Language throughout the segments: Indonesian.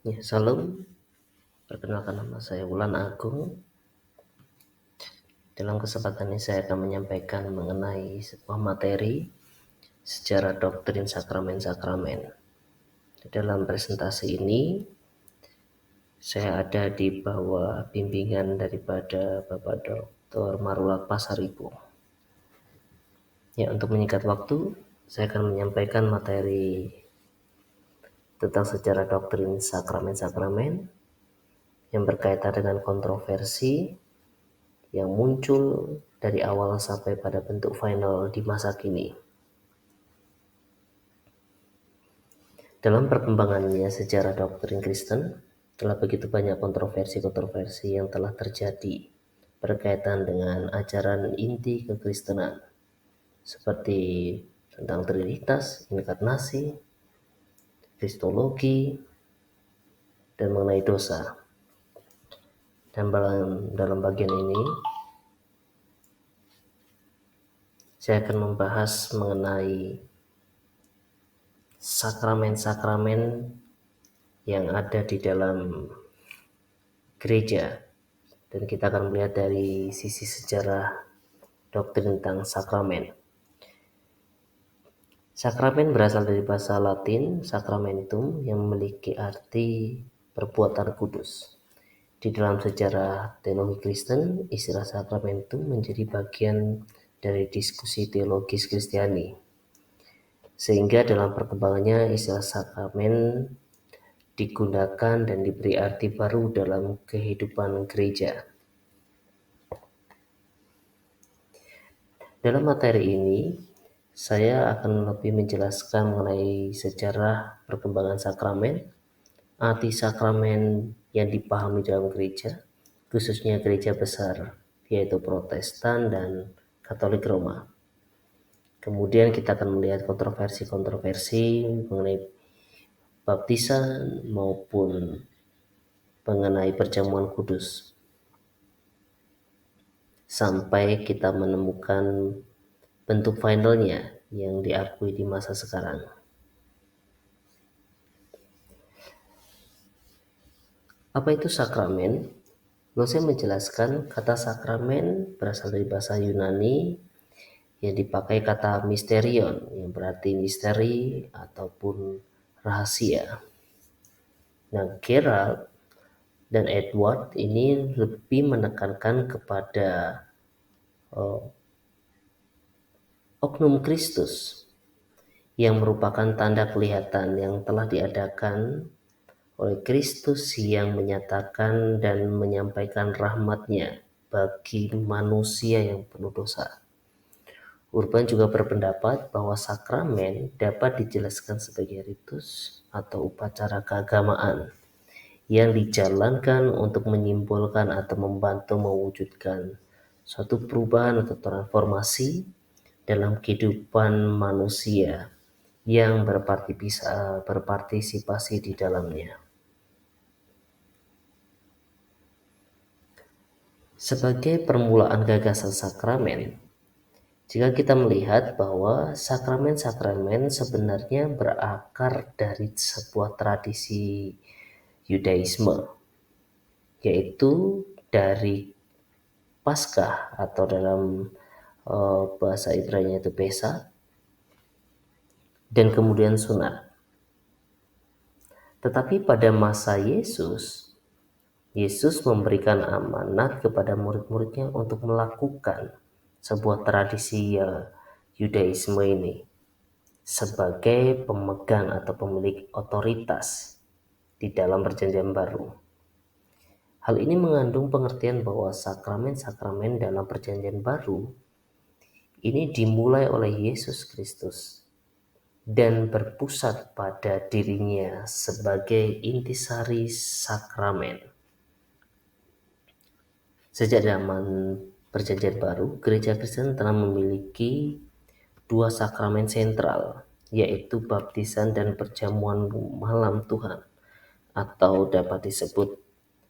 Ya, salam. Perkenalkan, nama saya Wulan Agung. Dalam kesempatan ini saya akan menyampaikan mengenai sebuah materi sejarah doktrin sakramen-sakramen. Dalam presentasi ini saya ada di bawah bimbingan daripada Bapak Dr. Marulat Pasaribu. Ya, untuk menyingkat waktu, saya akan menyampaikan materi tentang sejarah doktrin sakramen-sakramen yang berkaitan dengan kontroversi yang muncul dari awal sampai pada bentuk final di masa kini. Dalam perkembangannya sejarah doktrin Kristen, telah begitu banyak kontroversi-kontroversi yang telah terjadi berkaitan dengan ajaran inti kekristenan, seperti tentang Trinitas, inkarnasi, kristologi, dan mengenai dosa. Dan dalam bagian ini, saya akan membahas mengenai sakramen-sakramen yang ada di dalam gereja, dan kita akan melihat dari sisi sejarah doktrin tentang sakramen. Sakramen berasal dari bahasa Latin sacramentum yang memiliki arti perbuatan kudus. Di dalam sejarah teologi Kristen, istilah sakramentum menjadi bagian dari diskusi teologis Kristiani. Sehingga dalam perkembangannya istilah sakramen digunakan dan diberi arti baru dalam kehidupan gereja. Dalam materi ini, saya akan lebih menjelaskan mengenai sejarah perkembangan sakramen, arti sakramen yang dipahami dalam gereja, khususnya gereja besar, yaitu Protestan dan Katolik Roma. Kemudian kita akan melihat kontroversi-kontroversi mengenai baptisan maupun mengenai perjamuan kudus, sampai kita menemukan bentuk finalnya yang diakui di masa sekarang. Apa itu sakramen? Lalu saya menjelaskan kata sakramen berasal dari bahasa Yunani yang dipakai kata mysterion, yang berarti misteri ataupun rahasia. Nah, Gerald dan Edward ini lebih menekankan kepada oknum Kristus yang merupakan tanda kelihatan yang telah diadakan oleh Kristus yang menyatakan dan menyampaikan rahmat-Nya bagi manusia yang penuh dosa. Urban juga berpendapat bahwa sakramen dapat dijelaskan sebagai ritus atau upacara keagamaan yang dijalankan untuk menyimbolkan atau membantu mewujudkan suatu perubahan atau transformasi dalam kehidupan manusia yang berpartisipasi di dalamnya. Sebagai permulaan gagasan sakramen, jika kita melihat bahwa sakramen-sakramen sebenarnya berakar dari sebuah tradisi Yudaisme, yaitu dari Paskah atau dalam bahasa Ibrani itu Pesach, dan kemudian sunat. Tetapi pada masa Yesus memberikan amanat kepada murid-muridnya untuk melakukan sebuah tradisi Yudaisme ini sebagai pemegang atau pemilik otoritas di dalam perjanjian baru. Hal ini mengandung pengertian bahwa sakramen-sakramen dalam perjanjian baru ini dimulai oleh Yesus Kristus dan berpusat pada dirinya sebagai intisari sakramen. Sejak zaman perjanjian baru, gereja Kristen telah memiliki dua sakramen sentral, yaitu baptisan dan perjamuan malam Tuhan, atau dapat disebut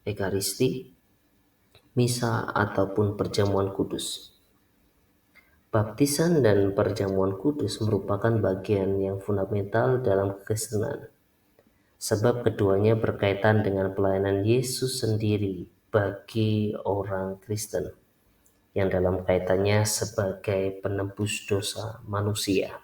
Ekaristi, misa, ataupun perjamuan kudus. Baptisan dan perjamuan kudus merupakan bagian yang fundamental dalam kekristenan, sebab keduanya berkaitan dengan pelayanan Yesus sendiri bagi orang Kristen, yang dalam kaitannya sebagai penebus dosa manusia.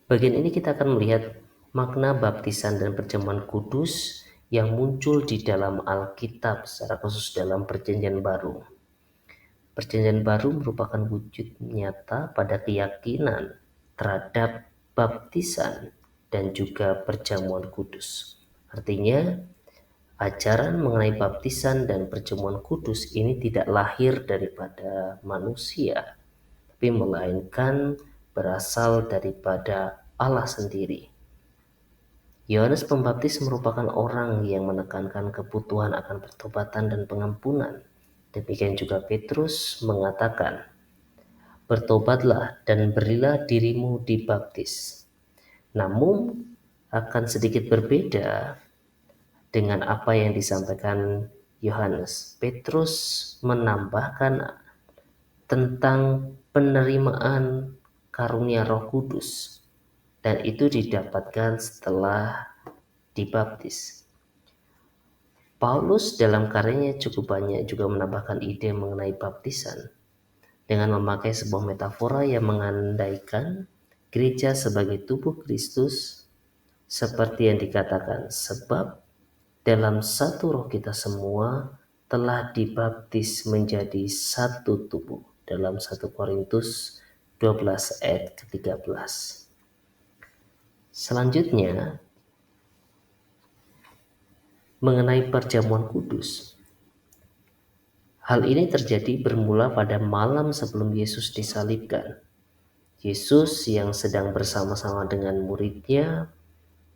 Bagian ini kita akan melihat makna baptisan dan perjamuan kudus yang muncul di dalam Alkitab, secara khusus dalam Perjanjian Baru. Perjanjian Baru merupakan wujud nyata pada keyakinan terhadap baptisan dan juga perjamuan kudus. Artinya, ajaran mengenai baptisan dan perjamuan kudus ini tidak lahir daripada manusia, tapi melainkan berasal daripada Allah sendiri. Yohanes Pembaptis merupakan orang yang menekankan kebutuhan akan pertobatan dan pengampunan. Demikian juga Petrus mengatakan, "Bertobatlah dan berilah dirimu dibaptis." Namun akan sedikit berbeda dengan apa yang disampaikan Yohanes. Petrus menambahkan tentang penerimaan karunia Roh Kudus, dan itu didapatkan setelah dibaptis. Paulus dalam karyanya cukup banyak juga menambahkan ide mengenai baptisan dengan memakai sebuah metafora yang mengandaikan gereja sebagai tubuh Kristus, seperti yang dikatakan, sebab dalam satu roh kita semua telah dibaptis menjadi satu tubuh, dalam 1 Korintus 12 ayat ke-13. Selanjutnya, mengenai perjamuan kudus. Hal ini terjadi bermula pada malam sebelum Yesus disalibkan. Yesus yang sedang bersama-sama dengan muridnya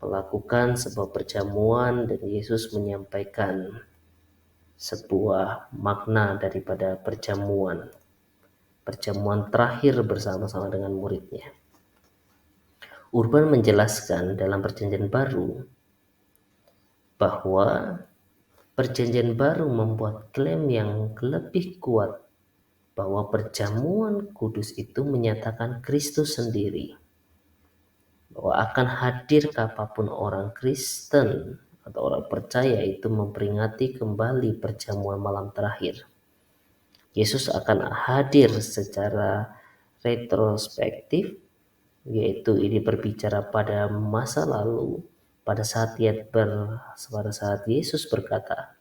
melakukan sebuah perjamuan, dan Yesus menyampaikan sebuah makna daripada perjamuan terakhir bersama-sama dengan muridnya. Urban menjelaskan dalam Perjanjian Baru bahwa Perjanjian Baru membuat klaim yang lebih kuat bahwa perjamuan kudus itu menyatakan Kristus sendiri, bahwa akan hadir kapanpun orang Kristen atau orang percaya itu memperingati kembali perjamuan malam terakhir. Yesus akan hadir secara retrospektif, yaitu ini berbicara pada masa lalu, pada saat Yesus berkata,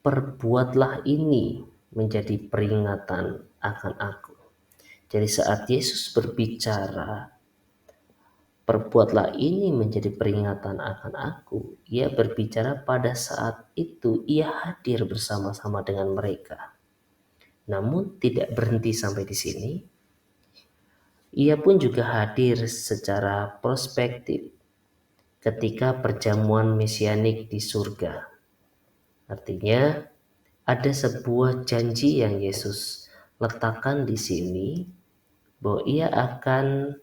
"Perbuatlah ini menjadi peringatan akan aku." Jadi saat Yesus berbicara, "Perbuatlah ini menjadi peringatan akan aku," ia berbicara pada saat itu ia hadir bersama-sama dengan mereka. Namun tidak berhenti sampai di sini. Ia pun juga hadir secara prospektif ketika perjamuan mesianik di surga. Artinya, ada sebuah janji yang Yesus letakkan di sini bahwa ia akan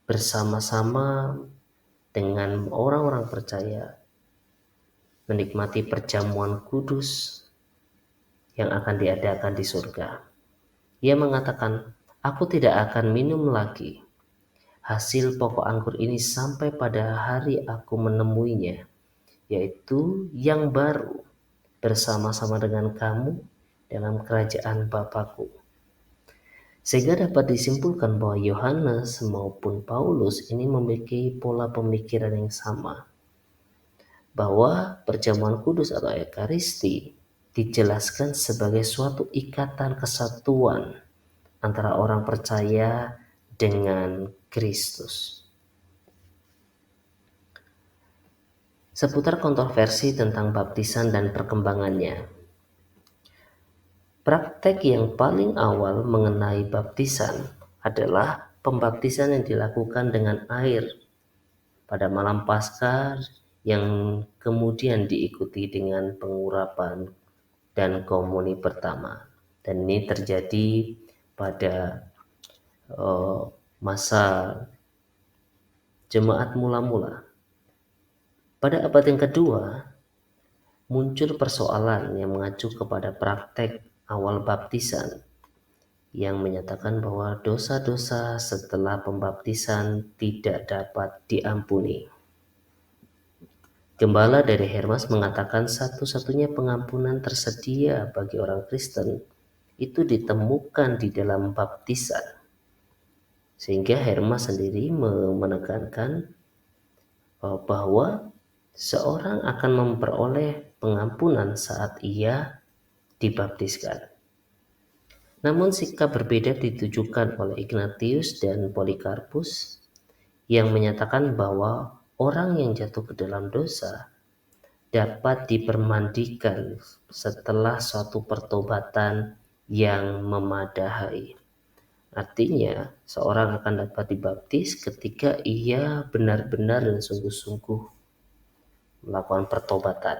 bersama-sama dengan orang-orang percaya menikmati perjamuan kudus yang akan diadakan di surga. Ia mengatakan, "Aku tidak akan minum lagi hasil pokok anggur ini sampai pada hari aku menemuinya, yaitu yang baru bersama-sama dengan kamu dalam kerajaan Bapa-Ku." Sehingga dapat disimpulkan bahwa Yohanes maupun Paulus ini memiliki pola pemikiran yang sama, bahwa perjamuan kudus atau Ekaristi dijelaskan sebagai suatu ikatan kesatuan antara orang percaya dengan Kristus. Seputar kontroversi tentang baptisan dan perkembangannya. Praktek yang paling awal mengenai baptisan adalah pembaptisan yang dilakukan dengan air pada malam Paskah, yang kemudian diikuti dengan pengurapan dan komuni pertama. Dan ini terjadi pada masa jemaat mula-mula. Pada abad yang kedua, muncul persoalan yang mengacu kepada praktek awal baptisan, yang menyatakan bahwa dosa-dosa setelah pembaptisan tidak dapat diampuni. Gembala dari Hermas mengatakan satu-satunya pengampunan tersedia bagi orang Kristen itu ditemukan di dalam baptisan. Sehingga Hermas sendiri menekankan bahwa seorang akan memperoleh pengampunan saat ia dibaptiskan. Namun sikap berbeda ditujukan oleh Ignatius dan Polikarpus yang menyatakan bahwa orang yang jatuh ke dalam dosa dapat dipermandikan setelah suatu pertobatan yang memadai. Artinya, seorang akan dapat dibaptis ketika ia benar-benar dan sungguh-sungguh melakukan pertobatan.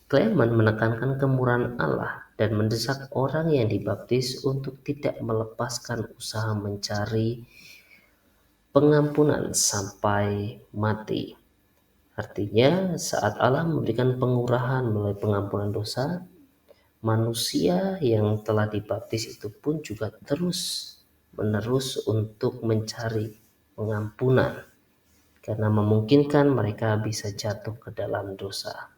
Clement menekankan kemurahan Allah dan mendesak orang yang dibaptis untuk tidak melepaskan usaha mencari pengampunan sampai mati. Artinya, saat Allah memberikan pengurahan melalui pengampunan dosa, manusia yang telah dibaptis itu pun juga terus-menerus untuk mencari pengampunan, karena memungkinkan mereka bisa jatuh ke dalam dosa.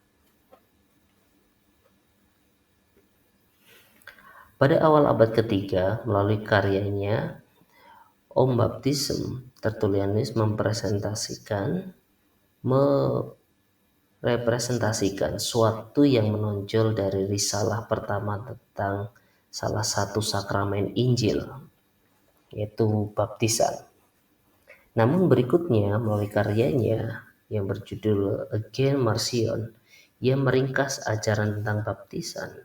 Pada awal abad ketiga, melalui karyanya, Om Baptism, Tertullianus merepresentasikan suatu yang menonjol dari risalah pertama tentang salah satu sakramen Injil, yaitu baptisan. Namun berikutnya melalui karyanya yang berjudul Again Marcion, ia meringkas ajaran tentang baptisan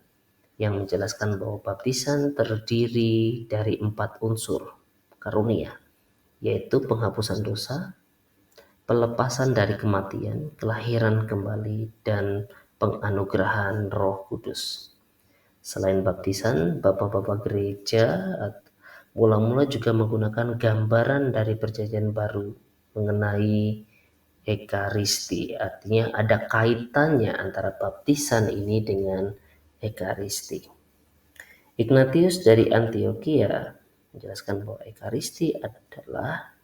yang menjelaskan bahwa baptisan terdiri dari 4 unsur karunia, yaitu penghapusan dosa, pelepasan dari kematian, kelahiran kembali, dan penganugerahan Roh Kudus. Selain baptisan, bapak-bapak gereja mula-mula juga menggunakan gambaran dari Perjanjian Baru mengenai Ekaristi. Artinya ada kaitannya antara baptisan ini dengan Ekaristi. Ignatius dari Antioquia menjelaskan bahwa Ekaristi adalah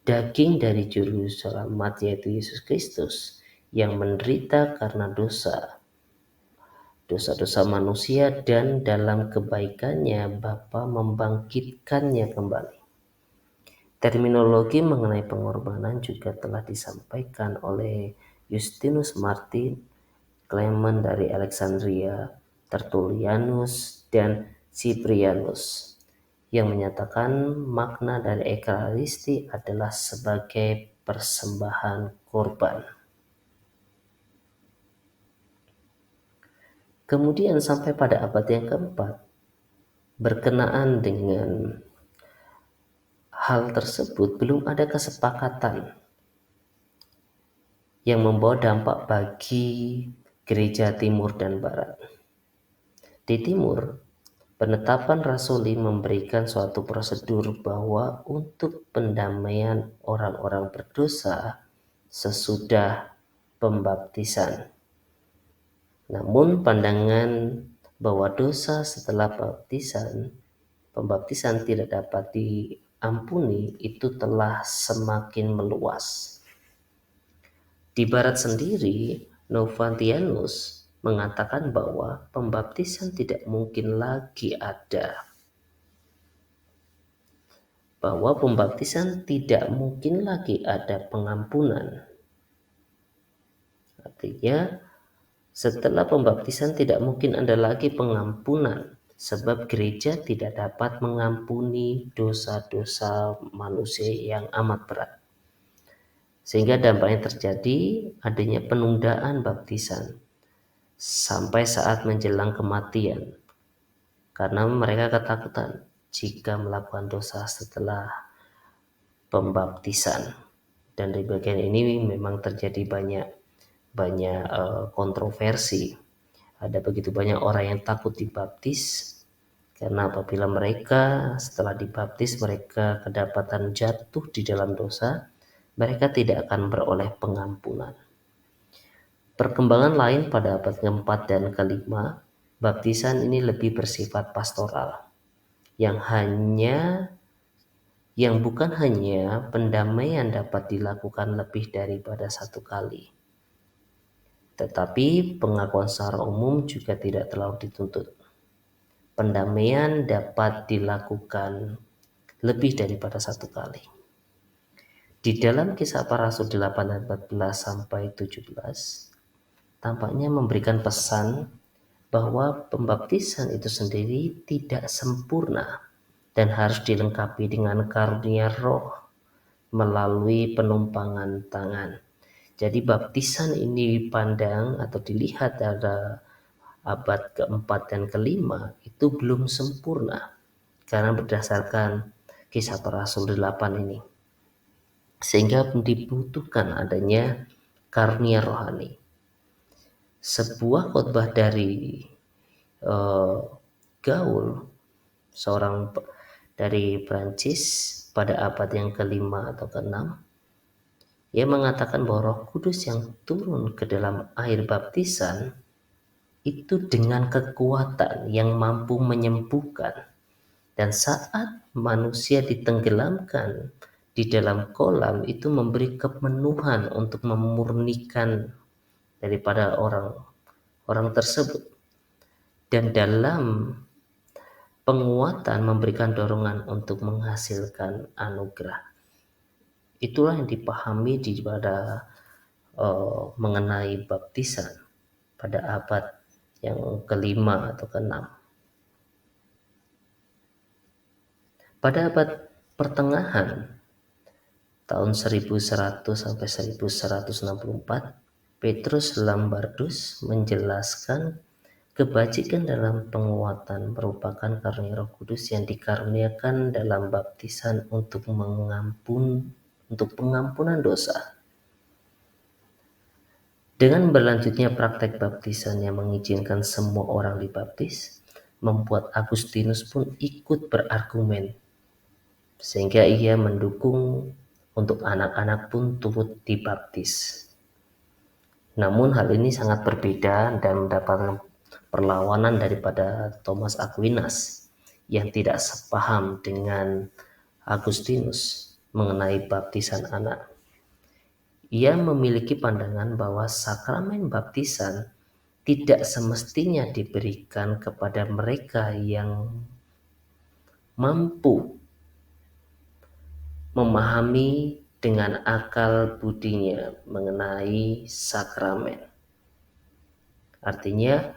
daging dari juru selamat, yaitu Yesus Kristus, yang menderita karena dosa-dosa manusia, dan dalam kebaikannya Bapa membangkitkannya kembali. Terminologi mengenai pengorbanan juga telah disampaikan oleh Justinus Martin, Clement dari Alexandria, Tertullianus, dan Cyprianus, yang menyatakan makna dari Ekaristi adalah sebagai persembahan korban. Kemudian sampai pada abad yang keempat, berkenaan dengan hal tersebut belum ada kesepakatan yang membawa dampak bagi gereja timur dan barat. Di timur, penetapan rasuli memberikan suatu prosedur bahwa untuk pendamaian orang-orang berdosa sesudah pembaptisan. Namun pandangan bahwa dosa setelah pembaptisan tidak dapat diampuni itu telah semakin meluas. Di barat sendiri, Novantianus mengatakan bahwa pembaptisan tidak mungkin lagi ada. Bahwa pembaptisan tidak mungkin lagi ada pengampunan. Artinya, setelah pembaptisan tidak mungkin ada lagi pengampunan, sebab gereja tidak dapat mengampuni dosa-dosa manusia yang amat berat. Sehingga dampaknya terjadi adanya penundaan baptisan sampai saat menjelang kematian, karena mereka ketakutan jika melakukan dosa setelah pembaptisan. Dan di bagian ini memang terjadi banyak kontroversi. Ada begitu banyak orang yang takut dibaptis, karena apabila mereka setelah dibaptis mereka kedapatan jatuh di dalam dosa, mereka tidak akan beroleh pengampunan. Perkembangan lain pada abad keempat dan kelima, baptisan ini lebih bersifat pastoral. yang bukan hanya pendamaian dapat dilakukan lebih daripada satu kali, tetapi pengakuan secara umum juga tidak terlalu dituntut. Pendamaian dapat dilakukan lebih daripada satu kali. Di dalam Kisah Para Rasul 8 ayat 14 sampai 17, tampaknya memberikan pesan bahwa pembaptisan itu sendiri tidak sempurna dan harus dilengkapi dengan karunia Roh melalui penumpangan tangan. Jadi baptisan ini dipandang atau dilihat pada abad keempat dan kelima itu belum sempurna karena berdasarkan Kisah Para Rasul 8 ini, sehingga dibutuhkan adanya karunia rohani. Sebuah khotbah dari Gaul, seorang dari Prancis pada abad yang kelima atau keenam, ia mengatakan bahwa Roh Kudus yang turun ke dalam air baptisan itu dengan kekuatan yang mampu menyembuhkan, dan saat manusia ditenggelamkan di dalam kolam itu memberi kepenuhan untuk memurnikan daripada orang tersebut, dan dalam penguatan memberikan dorongan untuk menghasilkan anugerah. Itulah yang dipahami pada mengenai baptisan pada abad yang kelima atau keenam. Pada abad pertengahan tahun 1100 sampai 1164, Petrus Lombardus menjelaskan kebajikan dalam penguatan merupakan karunia Roh Kudus yang dikaruniakan dalam baptisan untuk pengampunan dosa. Dengan berlanjutnya praktek baptisan yang mengizinkan semua orang dibaptis, membuat Agustinus pun ikut berargumen, sehingga ia mendukung untuk anak-anak pun turut dibaptis. Namun hal ini sangat berbeda dan mendapatkan perlawanan daripada Thomas Aquinas yang tidak sepaham dengan Agustinus mengenai baptisan anak. Ia memiliki pandangan bahwa sakramen baptisan tidak semestinya diberikan kepada mereka yang mampu memahami dengan akal budinya mengenai sakramen. Artinya,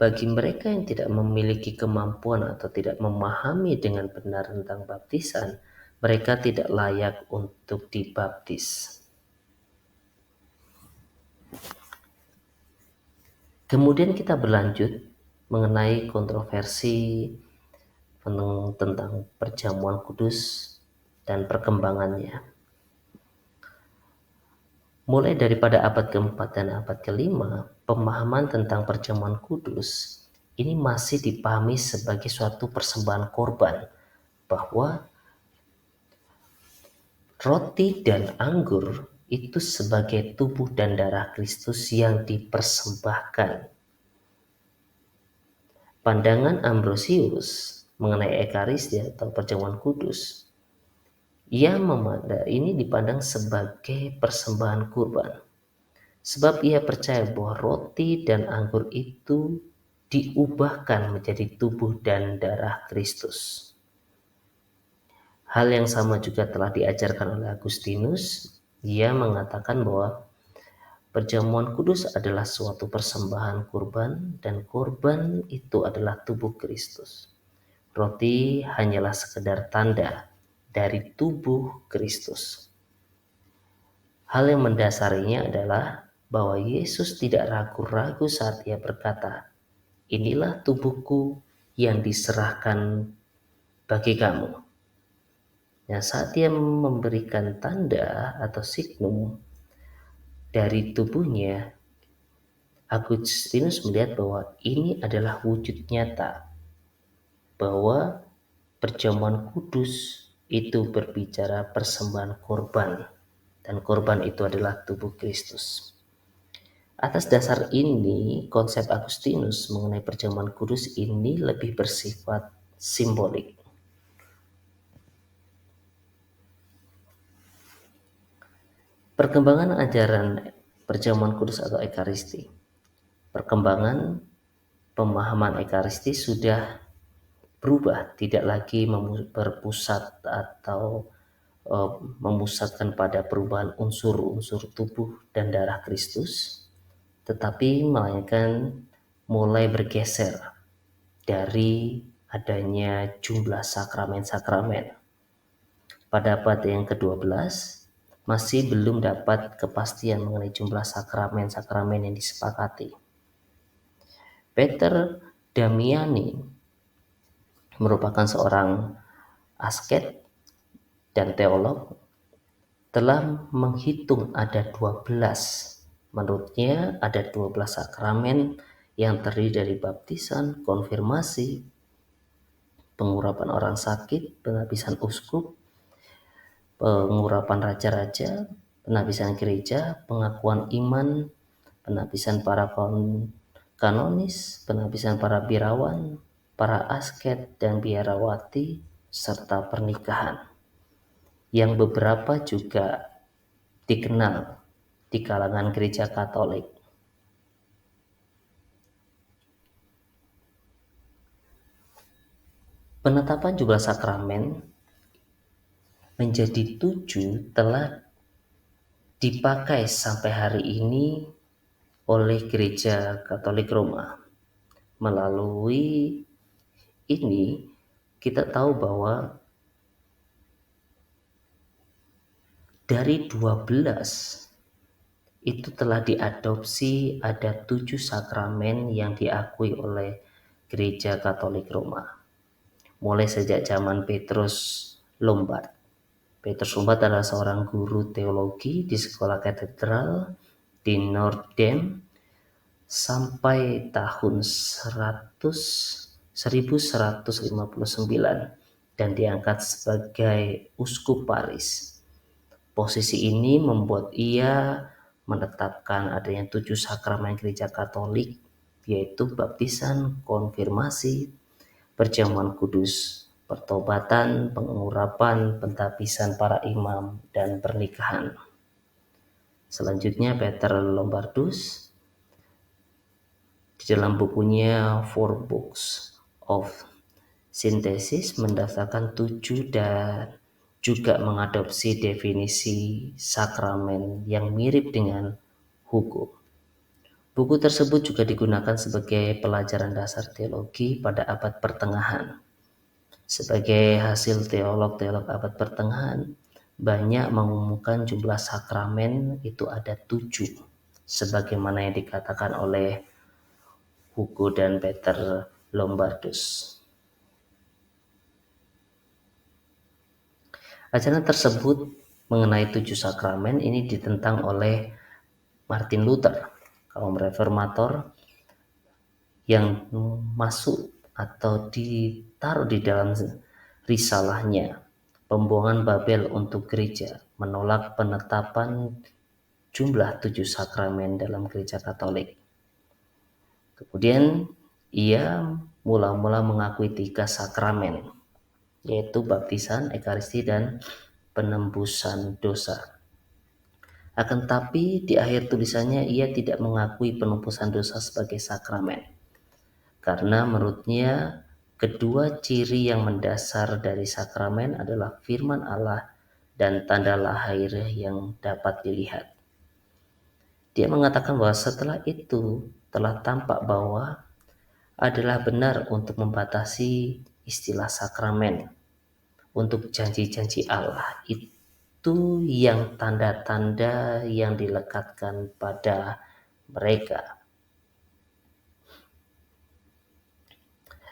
bagi mereka yang tidak memiliki kemampuan atau tidak memahami dengan benar tentang baptisan, mereka tidak layak untuk dibaptis. Kemudian kita berlanjut mengenai kontroversi tentang perjamuan kudus dan perkembangannya. Mulai daripada abad keempat dan abad kelima, pemahaman tentang perjamuan kudus ini masih dipahami sebagai suatu persembahan korban, bahwa roti dan anggur itu sebagai tubuh dan darah Kristus yang dipersembahkan. Pandangan Ambrosius mengenai Ekaristia atau perjamuan kudus, ia memandang ini dipandang sebagai persembahan kurban, sebab ia percaya bahwa roti dan anggur itu diubahkan menjadi tubuh dan darah Kristus. Hal yang sama juga telah diajarkan oleh Agustinus. Ia mengatakan bahwa perjamuan kudus adalah suatu persembahan kurban, dan kurban itu adalah tubuh Kristus. Roti hanyalah sekedar tanda dari tubuh Kristus. Hal yang mendasarinya adalah bahwa Yesus tidak ragu-ragu saat ia berkata, "Inilah tubuhku yang diserahkan bagi kamu." Nah, saat dia memberikan tanda atau signum dari tubuhnya, Agustinus melihat bahwa ini adalah wujud nyata bahwa perjamuan kudus itu berbicara persembahan korban, dan korban itu adalah tubuh Kristus. Atas dasar ini, konsep Agustinus mengenai perjamuan kudus ini lebih bersifat simbolik. Perkembangan ajaran perjamuan kudus atau ekaristi. Perkembangan pemahaman ekaristi sudah berubah, tidak lagi berpusat atau memusatkan pada perubahan unsur-unsur tubuh dan darah Kristus, tetapi melainkan mulai bergeser dari adanya jumlah sakramen-sakramen. Pada abad yang ke-12 masih belum dapat kepastian mengenai jumlah sakramen-sakramen yang disepakati. Peter Damiani merupakan seorang asket dan teolog, telah menghitung ada 12. Menurutnya ada 12 sakramen yang terdiri dari baptisan, konfirmasi, pengurapan orang sakit, penghabisan uskup, pengurapan raja-raja, penabisan gereja, pengakuan iman, penabisan para kanonis, penabisan para birawan, para asket dan biarawati, serta pernikahan, yang beberapa juga dikenal di kalangan gereja Katolik. Penetapan jumlah sakramen menjadi 7 telah dipakai sampai hari ini oleh gereja Katolik Roma. Melalui ini kita tahu bahwa dari 12 itu telah diadopsi ada 7 sakramen yang diakui oleh gereja Katolik Roma. Mulai sejak zaman Petrus Lombard. Petrus Lombard adalah seorang guru teologi di sekolah katedral di Notre-Dame sampai tahun 1159 dan diangkat sebagai uskup Paris. Posisi ini membuat ia menetapkan adanya 7 sakramen gereja Katolik, yaitu baptisan, konfirmasi, perjamuan kudus, pertobatan, pengurapan, pentabisan para imam, dan pernikahan. Selanjutnya Peter Lombardus di dalam bukunya Four Books of Synthesis mendaftarkan 7 dan juga mengadopsi definisi sakramen yang mirip dengan hukum. Buku tersebut juga digunakan sebagai pelajaran dasar teologi pada abad pertengahan. Sebagai hasil teolog-teolog abad pertengahan, banyak mengumumkan jumlah sakramen itu ada 7, sebagaimana yang dikatakan oleh Hugo dan Peter Lombardus. Ajaran tersebut mengenai 7 sakramen ini ditentang oleh Martin Luther, kaum reformator, yang masuk atau ditaruh di dalam risalahnya Pembuangan Babel untuk Gereja, menolak penetapan jumlah 7 sakramen dalam gereja Katolik. Kemudian ia mula-mula mengakui 3 sakramen, yaitu baptisan, ekaristi, dan penembusan dosa. Akan tapi di akhir tulisannya ia tidak mengakui penembusan dosa sebagai sakramen, karena menurutnya kedua ciri yang mendasar dari sakramen adalah firman Allah dan tanda lahir yang dapat dilihat. Dia mengatakan bahwa setelah itu telah tampak bahwa adalah benar untuk membatasi istilah sakramen untuk janji-janji Allah itu yang tanda-tanda yang dilekatkan pada mereka.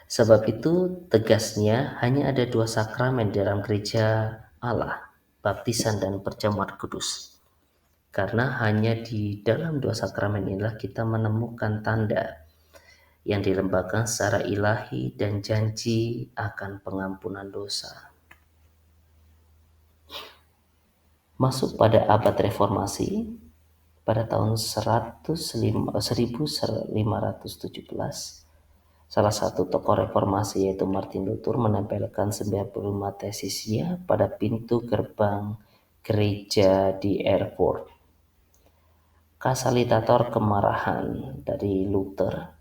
Sebab itu tegasnya hanya ada 2 sakramen dalam gereja Allah, baptisan dan perjamuan kudus. Karena hanya di dalam 2 sakramen inilah kita menemukan tanda yang dilembagakan secara ilahi dan janji akan pengampunan dosa. Masuk pada abad reformasi, pada tahun 1517, salah satu tokoh reformasi yaitu Martin Luther menempelkan 95 tesisnya pada pintu gerbang gereja di Erfurt. fasilitator kemarahan dari Luther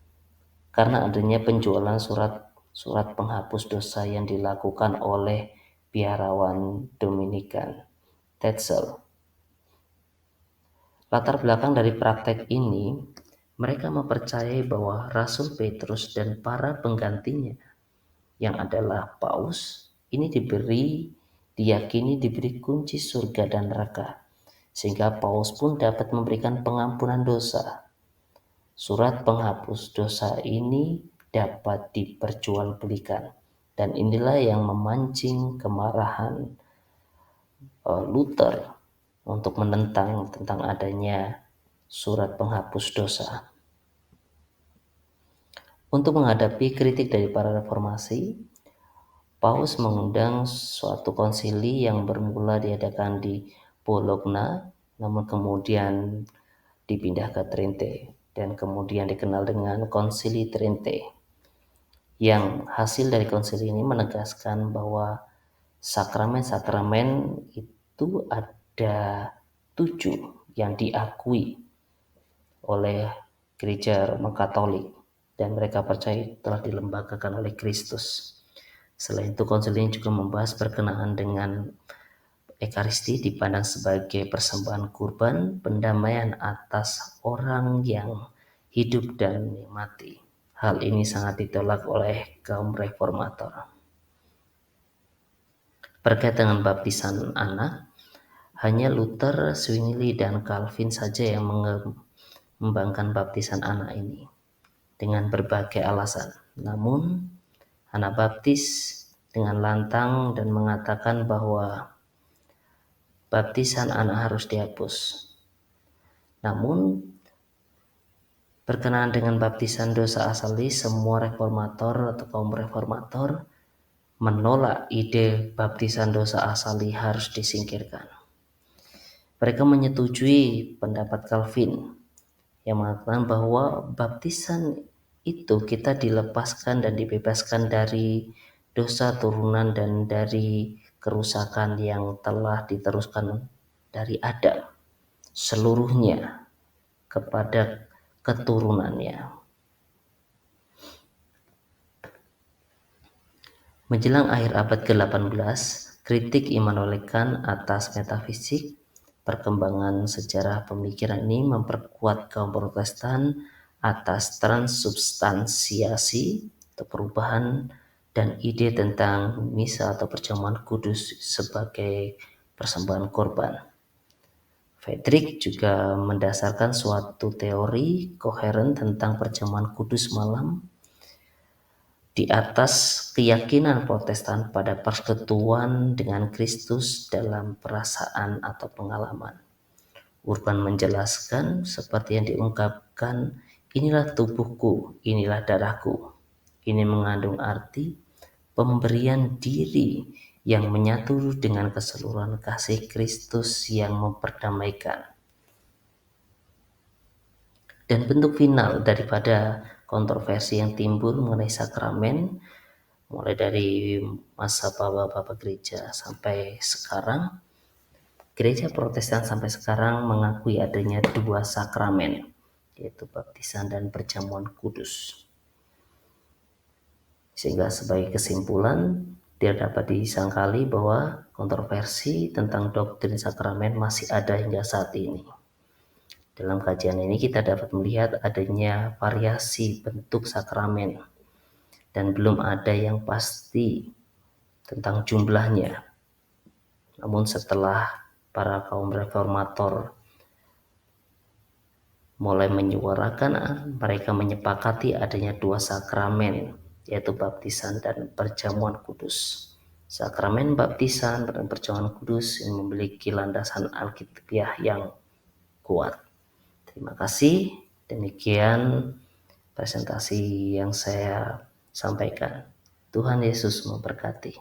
karena adanya penjualan surat penghapus dosa yang dilakukan oleh biarawan Dominikan Tetzel. Latar belakang dari praktek ini, mereka mempercayai bahwa Rasul Petrus dan para penggantinya yang adalah Paus ini diyakini diberi kunci surga dan neraka, sehingga Paus pun dapat memberikan pengampunan dosa. Surat penghapus dosa ini dapat diperjualbelikan, dan inilah yang memancing kemarahan Luther untuk menentang tentang adanya surat penghapus dosa. Untuk menghadapi kritik dari para reformasi, Paus mengundang suatu konsili yang bermula diadakan di Bologna, namun kemudian dipindah ke Trente dan kemudian dikenal dengan Konsili Trente. Yang hasil dari konsili ini menegaskan bahwa sakramen-sakramen itu ada 7 yang diakui oleh gereja Roman Katolik dan mereka percaya telah dilembagakan oleh Kristus. Selain itu, konsili ini juga membahas berkenaan dengan Ekaristi dipandang sebagai persembahan kurban pendamaian atas orang yang hidup dan mati. Hal ini sangat ditolak oleh kaum reformator. Berkait dengan baptisan anak, hanya Luther, Zwingli, dan Calvin saja yang mengembangkan baptisan anak ini dengan berbagai alasan. Namun, Anabaptis dengan lantang dan mengatakan bahwa baptisan anak harus dihapus. Namun, berkenaan dengan baptisan dosa asali, semua reformator atau kaum reformator menolak ide baptisan dosa asali harus disingkirkan. Mereka menyetujui pendapat Calvin yang mengatakan bahwa baptisan itu kita dilepaskan dan dibebaskan dari dosa turunan dan dari kerusakan yang telah diteruskan dari Adam seluruhnya kepada keturunannya. Menjelang akhir abad ke-18, kritik Immanuel Kant atas metafisik perkembangan sejarah pemikiran ini memperkuat kaum Protestan atas transubstansiasi atau perubahan dan ide tentang misa atau perjamuan kudus sebagai persembahan korban. Friedrich juga mendasarkan suatu teori koheren tentang perjamuan kudus malam di atas keyakinan Protestan pada persekutuan dengan Kristus dalam perasaan atau pengalaman. Urban menjelaskan seperti yang diungkapkan, inilah tubuhku, inilah darahku. Ini mengandung arti pemberian diri yang menyatu dengan keseluruhan kasih Kristus yang memperdamaikan. Dan bentuk final daripada kontroversi yang timbul mengenai sakramen mulai dari masa bapak-bapak gereja sampai sekarang, gereja Protestan sampai sekarang mengakui adanya 2 sakramen, yaitu baptisan dan perjamuan kudus. Sehingga sebagai kesimpulan, tidak dapat disangkali bahwa kontroversi tentang doktrin sakramen masih ada hingga saat ini. Dalam kajian ini kita dapat melihat adanya variasi bentuk sakramen dan belum ada yang pasti tentang jumlahnya. Namun setelah para kaum reformator mulai menyuarakan, mereka menyepakati adanya 2 sakramen, yaitu baptisan dan perjamuan kudus. Sakramen baptisan dan perjamuan kudus yang memiliki landasan alkitabiah yang kuat. Terima kasih. Demikian presentasi yang saya sampaikan. Tuhan Yesus memberkati.